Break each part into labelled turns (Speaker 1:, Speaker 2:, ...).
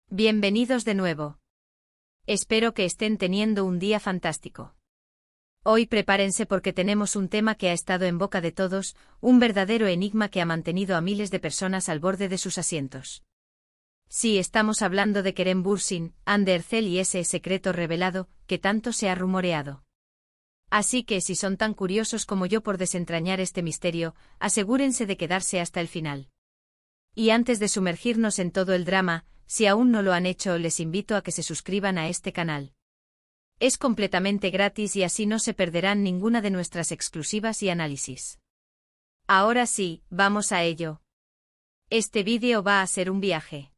Speaker 1: Bienvenidos de nuevo. Espero que estén teniendo un día fantástico. Hoy prepárense porque tenemos un tema que ha estado en boca de todos, un verdadero enigma que ha mantenido a miles de personas al borde de sus asientos. Sí, estamos hablando de Kerem Bürsin, Andercel y ese secreto revelado, que tanto se ha rumoreado. Así que si son tan curiosos como yo por desentrañar este misterio, asegúrense de quedarse hasta el final. Y antes de sumergirnos en todo el drama, si aún no lo han hecho, les invito a que se suscriban a este canal. Es completamente gratis y así no se perderán ninguna de nuestras exclusivas y análisis. Ahora sí, vamos a ello. Este vídeo va a ser un viaje.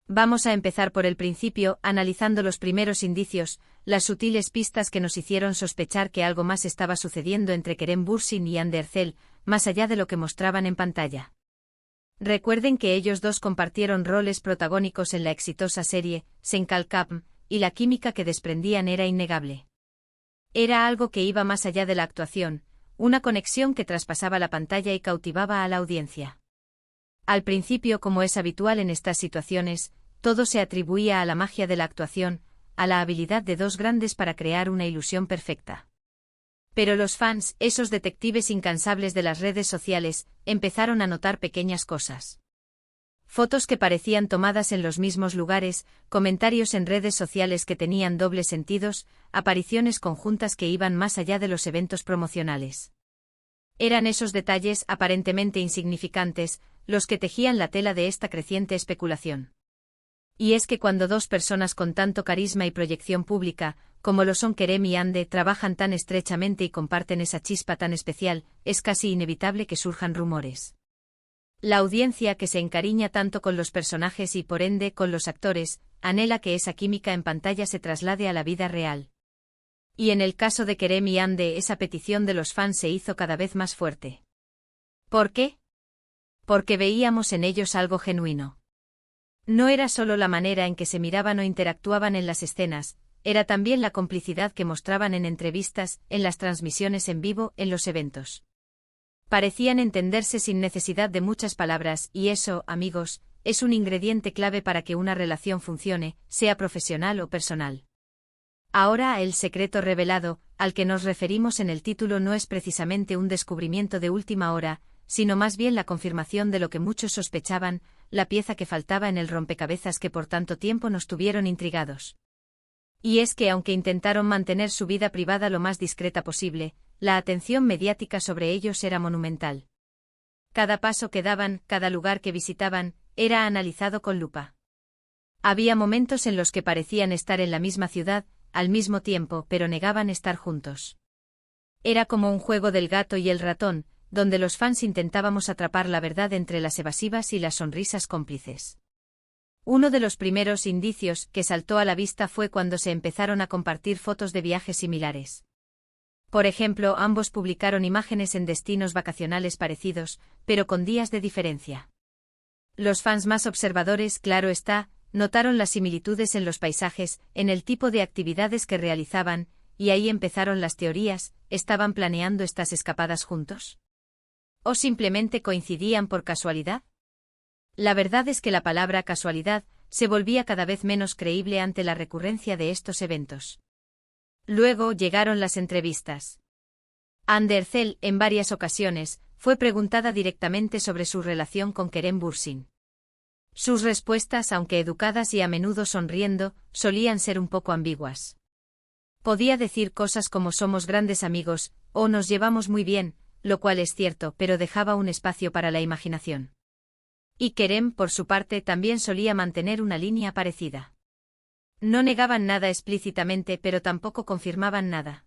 Speaker 1: Vamos a empezar por el principio, analizando los primeros indicios, las sutiles pistas que nos hicieron sospechar que algo más estaba sucediendo entre Kerem Bürsin y Andercel, más allá de lo que mostraban en pantalla. Recuerden que ellos dos compartieron roles protagónicos en la exitosa serie Senkalkam, y la química que desprendían era innegable. Era algo que iba más allá de la actuación, una conexión que traspasaba la pantalla y cautivaba a la audiencia. Al principio, como es habitual en estas situaciones, todo se atribuía a la magia de la actuación, a la habilidad de dos grandes para crear una ilusión perfecta. Pero los fans, esos detectives incansables de las redes sociales, empezaron a notar pequeñas cosas. Fotos que parecían tomadas en los mismos lugares, comentarios en redes sociales que tenían dobles sentidos, apariciones conjuntas que iban más allá de los eventos promocionales. Eran esos detalles aparentemente insignificantes, los que tejían la tela de esta creciente especulación. Y es que cuando dos personas con tanto carisma y proyección pública, como lo son Kerem y Ande, trabajan tan estrechamente y comparten esa chispa tan especial, es casi inevitable que surjan rumores. La audiencia, que se encariña tanto con los personajes y por ende con los actores, anhela que esa química en pantalla se traslade a la vida real. Y en el caso de Kerem y Ande, esa petición de los fans se hizo cada vez más fuerte. ¿Por qué? Porque veíamos en ellos algo genuino. No era solo la manera en que se miraban o interactuaban en las escenas, era también la complicidad que mostraban en entrevistas, en las transmisiones en vivo, en los eventos. Parecían entenderse sin necesidad de muchas palabras, y eso, amigos, es un ingrediente clave para que una relación funcione, sea profesional o personal. Ahora, el secreto revelado, al que nos referimos en el título, no es precisamente un descubrimiento de última hora, sino más bien la confirmación de lo que muchos sospechaban, la pieza que faltaba en el rompecabezas que por tanto tiempo nos tuvieron intrigados. Y es que aunque intentaron mantener su vida privada lo más discreta posible, la atención mediática sobre ellos era monumental. Cada paso que daban, cada lugar que visitaban, era analizado con lupa. Había momentos en los que parecían estar en la misma ciudad, al mismo tiempo, pero negaban estar juntos. Era como un juego del gato y el ratón, donde los fans intentábamos atrapar la verdad entre las evasivas y las sonrisas cómplices. Uno de los primeros indicios que saltó a la vista fue cuando se empezaron a compartir fotos de viajes similares. Por ejemplo, ambos publicaron imágenes en destinos vacacionales parecidos, pero con días de diferencia. Los fans más observadores, claro está, notaron las similitudes en los paisajes, en el tipo de actividades que realizaban, y ahí empezaron las teorías. ¿Estaban planeando estas escapadas juntos? ¿O simplemente coincidían por casualidad? La verdad es que la palabra casualidad se volvía cada vez menos creíble ante la recurrencia de estos eventos. Luego llegaron las entrevistas. Andercel, en varias ocasiones, fue preguntada directamente sobre su relación con Kerem Bürsin. Sus respuestas, aunque educadas y a menudo sonriendo, solían ser un poco ambiguas. Podía decir cosas como somos grandes amigos, o nos llevamos muy bien, lo cual es cierto, pero dejaba un espacio para la imaginación. Y Kerem, por su parte, también solía mantener una línea parecida. No negaban nada explícitamente, pero tampoco confirmaban nada.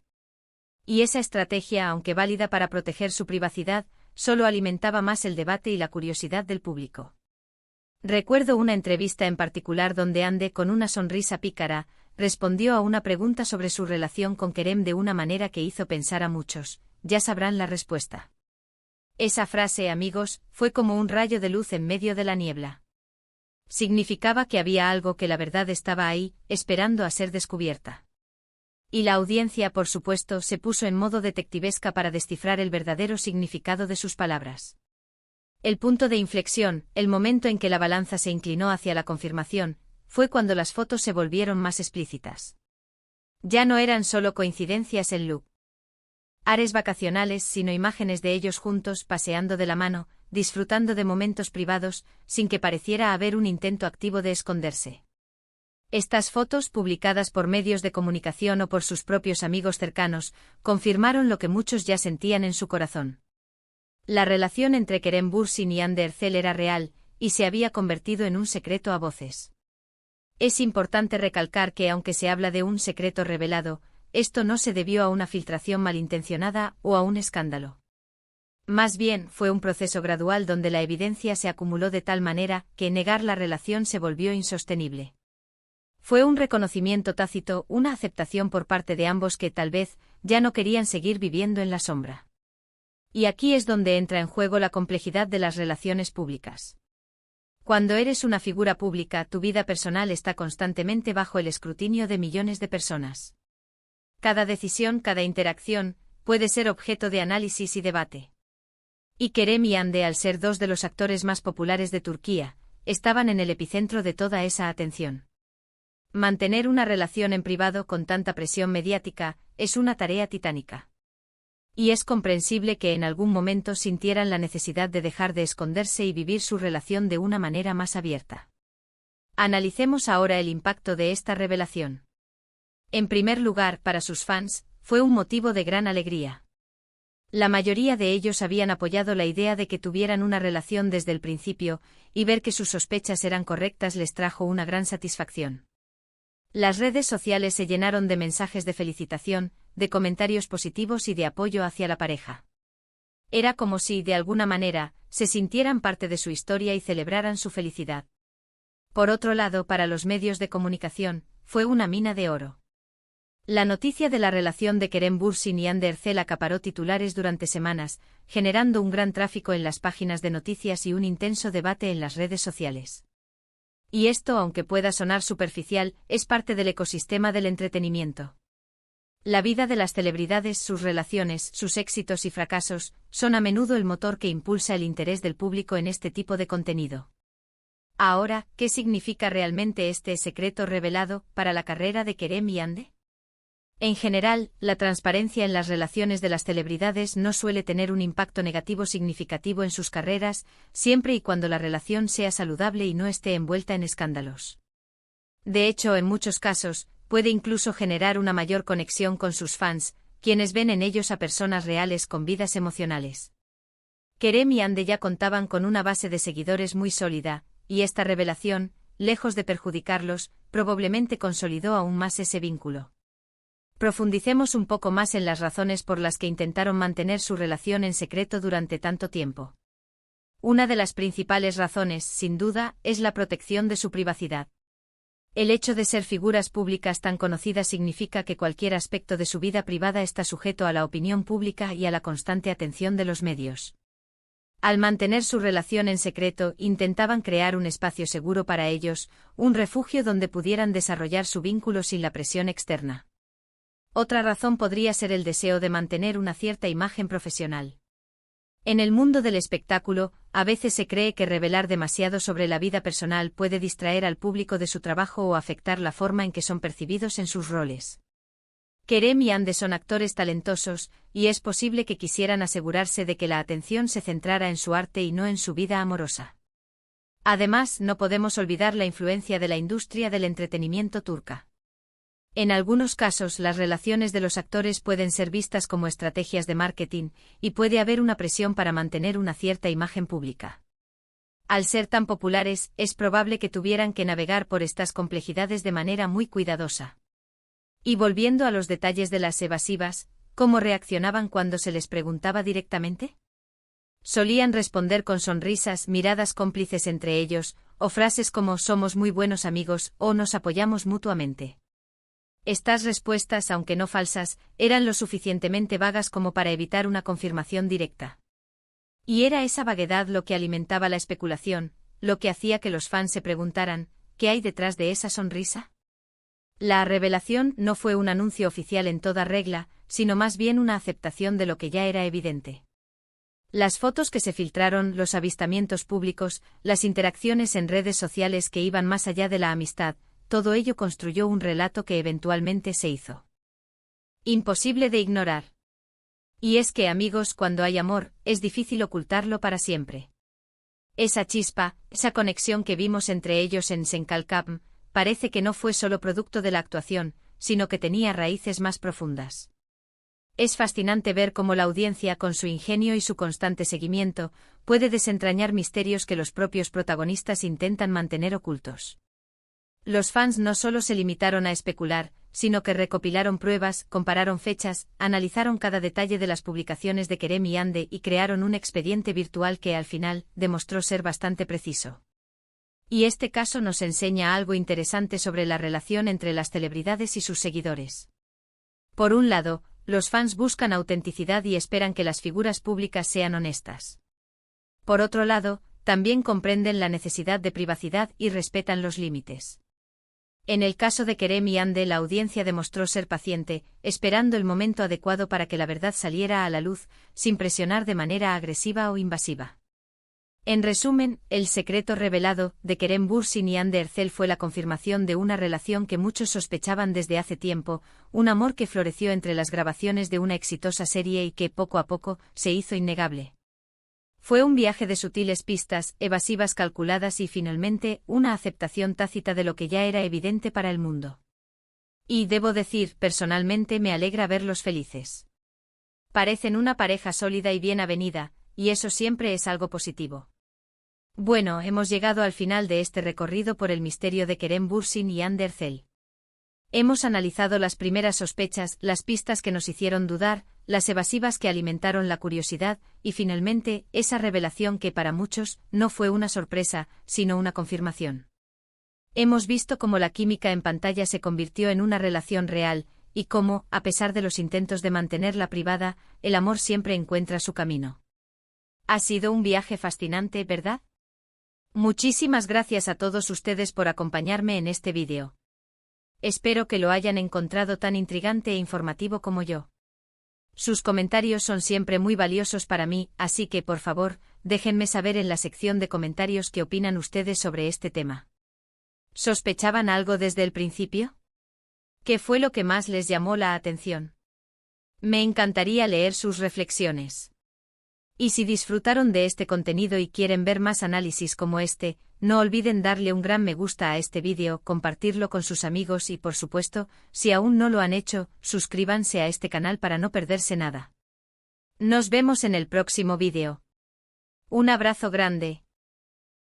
Speaker 1: Y esa estrategia, aunque válida para proteger su privacidad, solo alimentaba más el debate y la curiosidad del público. Recuerdo una entrevista en particular donde Ande, con una sonrisa pícara, respondió a una pregunta sobre su relación con Kerem de una manera que hizo pensar a muchos. Ya sabrán la respuesta. Esa frase, amigos, fue como un rayo de luz en medio de la niebla. Significaba que había algo, que la verdad estaba ahí, esperando a ser descubierta. Y la audiencia, por supuesto, se puso en modo detectivesca para descifrar el verdadero significado de sus palabras. El punto de inflexión, el momento en que la balanza se inclinó hacia la confirmación, fue cuando las fotos se volvieron más explícitas. Ya no eran solo coincidencias en look ares vacacionales, sino imágenes de ellos juntos paseando de la mano, disfrutando de momentos privados, sin que pareciera haber un intento activo de esconderse. Estas fotos, publicadas por medios de comunicación o por sus propios amigos cercanos, confirmaron lo que muchos ya sentían en su corazón. La relación entre Kerem Bürsin y Hande Erçel era real, y se había convertido en un secreto a voces. Es importante recalcar que aunque se habla de un secreto revelado, esto no se debió a una filtración malintencionada o a un escándalo. Más bien, fue un proceso gradual donde la evidencia se acumuló de tal manera que negar la relación se volvió insostenible. Fue un reconocimiento tácito, una aceptación por parte de ambos que tal vez ya no querían seguir viviendo en la sombra. Y aquí es donde entra en juego la complejidad de las relaciones públicas. Cuando eres una figura pública, tu vida personal está constantemente bajo el escrutinio de millones de personas. Cada decisión, cada interacción, puede ser objeto de análisis y debate. Y Kerem y Hande, al ser dos de los actores más populares de Turquía, estaban en el epicentro de toda esa atención. Mantener una relación en privado con tanta presión mediática es una tarea titánica. Y es comprensible que en algún momento sintieran la necesidad de dejar de esconderse y vivir su relación de una manera más abierta. Analicemos ahora el impacto de esta revelación. En primer lugar, para sus fans, fue un motivo de gran alegría. La mayoría de ellos habían apoyado la idea de que tuvieran una relación desde el principio, y ver que sus sospechas eran correctas les trajo una gran satisfacción. Las redes sociales se llenaron de mensajes de felicitación, de comentarios positivos y de apoyo hacia la pareja. Era como si, de alguna manera, se sintieran parte de su historia y celebraran su felicidad. Por otro lado, para los medios de comunicación, fue una mina de oro. La noticia de la relación de Kerem Bürsin y Hande Erçel acaparó titulares durante semanas, generando un gran tráfico en las páginas de noticias y un intenso debate en las redes sociales. Y esto, aunque pueda sonar superficial, es parte del ecosistema del entretenimiento. La vida de las celebridades, sus relaciones, sus éxitos y fracasos, son a menudo el motor que impulsa el interés del público en este tipo de contenido. Ahora, ¿qué significa realmente este secreto revelado para la carrera de Kerem y Hande? En general, la transparencia en las relaciones de las celebridades no suele tener un impacto negativo significativo en sus carreras, siempre y cuando la relación sea saludable y no esté envuelta en escándalos. De hecho, en muchos casos, puede incluso generar una mayor conexión con sus fans, quienes ven en ellos a personas reales con vidas emocionales. Kerem y Hande ya contaban con una base de seguidores muy sólida, y esta revelación, lejos de perjudicarlos, probablemente consolidó aún más ese vínculo. Profundicemos un poco más en las razones por las que intentaron mantener su relación en secreto durante tanto tiempo. Una de las principales razones, sin duda, es la protección de su privacidad. El hecho de ser figuras públicas tan conocidas significa que cualquier aspecto de su vida privada está sujeto a la opinión pública y a la constante atención de los medios. Al mantener su relación en secreto, intentaban crear un espacio seguro para ellos, un refugio donde pudieran desarrollar su vínculo sin la presión externa. Otra razón podría ser el deseo de mantener una cierta imagen profesional. En el mundo del espectáculo, a veces se cree que revelar demasiado sobre la vida personal puede distraer al público de su trabajo o afectar la forma en que son percibidos en sus roles. Kerem y Hande son actores talentosos, y es posible que quisieran asegurarse de que la atención se centrara en su arte y no en su vida amorosa. Además, no podemos olvidar la influencia de la industria del entretenimiento turca. En algunos casos, las relaciones de los actores pueden ser vistas como estrategias de marketing, y puede haber una presión para mantener una cierta imagen pública. Al ser tan populares, es probable que tuvieran que navegar por estas complejidades de manera muy cuidadosa. Y volviendo a los detalles de las evasivas, ¿cómo reaccionaban cuando se les preguntaba directamente? Solían responder con sonrisas, miradas cómplices entre ellos, o frases como «somos muy buenos amigos» o «nos apoyamos mutuamente». Estas respuestas, aunque no falsas, eran lo suficientemente vagas como para evitar una confirmación directa. Y era esa vaguedad lo que alimentaba la especulación, lo que hacía que los fans se preguntaran, ¿qué hay detrás de esa sonrisa? La revelación no fue un anuncio oficial en toda regla, sino más bien una aceptación de lo que ya era evidente. Las fotos que se filtraron, los avistamientos públicos, las interacciones en redes sociales que iban más allá de la amistad, todo ello construyó un relato que eventualmente se hizo imposible de ignorar. Y es que, amigos, cuando hay amor, es difícil ocultarlo para siempre. Esa chispa, esa conexión que vimos entre ellos en Senkalkam, parece que no fue solo producto de la actuación, sino que tenía raíces más profundas. Es fascinante ver cómo la audiencia, con su ingenio y su constante seguimiento, puede desentrañar misterios que los propios protagonistas intentan mantener ocultos. Los fans no solo se limitaron a especular, sino que recopilaron pruebas, compararon fechas, analizaron cada detalle de las publicaciones de Kerem y Hande y crearon un expediente virtual que, al final, demostró ser bastante preciso. Y este caso nos enseña algo interesante sobre la relación entre las celebridades y sus seguidores. Por un lado, los fans buscan autenticidad y esperan que las figuras públicas sean honestas. Por otro lado, también comprenden la necesidad de privacidad y respetan los límites. En el caso de Kerem y Hande, la audiencia demostró ser paciente, esperando el momento adecuado para que la verdad saliera a la luz, sin presionar de manera agresiva o invasiva. En resumen, el secreto revelado de Kerem Bürsin y Hande Erçel fue la confirmación de una relación que muchos sospechaban desde hace tiempo, un amor que floreció entre las grabaciones de una exitosa serie y que, poco a poco, se hizo innegable. Fue un viaje de sutiles pistas, evasivas calculadas y finalmente, una aceptación tácita de lo que ya era evidente para el mundo. Y debo decir, personalmente me alegra verlos felices. Parecen una pareja sólida y bien avenida, y eso siempre es algo positivo. Bueno, hemos llegado al final de este recorrido por el misterio de Kerem Bürsin y Hande Erçel. Hemos analizado las primeras sospechas, las pistas que nos hicieron dudar, las evasivas que alimentaron la curiosidad, y finalmente, esa revelación que para muchos no fue una sorpresa, sino una confirmación. Hemos visto cómo la química en pantalla se convirtió en una relación real, y cómo, a pesar de los intentos de mantenerla privada, el amor siempre encuentra su camino. Ha sido un viaje fascinante, ¿verdad? Muchísimas gracias a todos ustedes por acompañarme en este vídeo. Espero que lo hayan encontrado tan intrigante e informativo como yo. Sus comentarios son siempre muy valiosos para mí, así que por favor, déjenme saber en la sección de comentarios qué opinan ustedes sobre este tema. ¿Sospechaban algo desde el principio? ¿Qué fue lo que más les llamó la atención? Me encantaría leer sus reflexiones. Y si disfrutaron de este contenido y quieren ver más análisis como este, no olviden darle un gran me gusta a este vídeo, compartirlo con sus amigos y, por supuesto, si aún no lo han hecho, suscríbanse a este canal para no perderse nada. Nos vemos en el próximo vídeo. Un abrazo grande.